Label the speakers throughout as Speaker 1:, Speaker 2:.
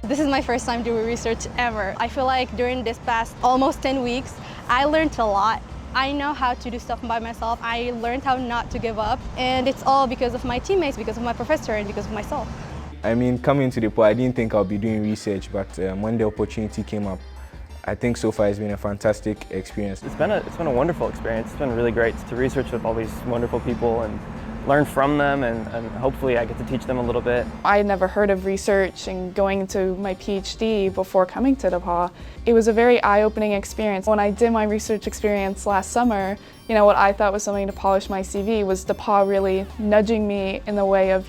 Speaker 1: This is my first time doing research ever. I feel like during this past almost 10 weeks, I learned a lot. I know how to do stuff by myself. I learned how not to give up. And it's all because of my teammates, because of my professor, and because of myself.
Speaker 2: I mean, coming to DePauw, I didn't think I'll be doing research, but when the opportunity came up, I think so far it's been a fantastic experience.
Speaker 3: It's been a wonderful experience. It's been really great to research with all these wonderful people and learn from them, and hopefully I get to teach them a little bit.
Speaker 4: I had never heard of research, and going into my PhD before coming to DePauw, it was a very eye-opening experience. When I did my research experience last summer, what I thought was something to polish my CV was DePauw really nudging me in the way of,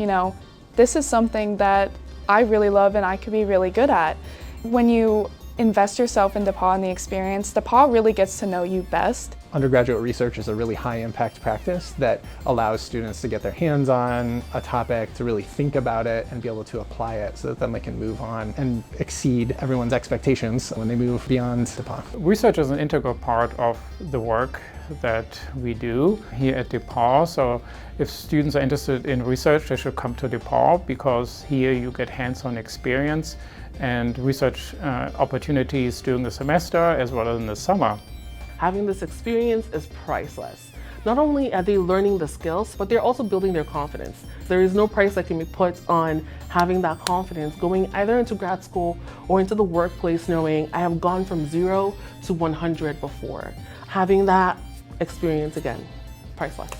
Speaker 4: this is something that I really love and I could be really good at. When you invest yourself in DePauw and the experience, DePauw really gets to know you best.
Speaker 5: Undergraduate research is a really high-impact practice that allows students to get their hands on a topic, to really think about it and be able to apply it so that then they can move on and exceed everyone's expectations when they move beyond DePauw.
Speaker 6: Research is an integral part of the work that we do here at DePauw. So if students are interested in research, they should come to DePauw, because here you get hands-on experience and research opportunities during the semester as well as in the summer.
Speaker 7: Having this experience is priceless. Not only are they learning the skills, but they're also building their confidence. There is no price that can be put on having that confidence going either into grad school or into the workplace, knowing I have gone from 0 to 100 before. Having that experience again, priceless.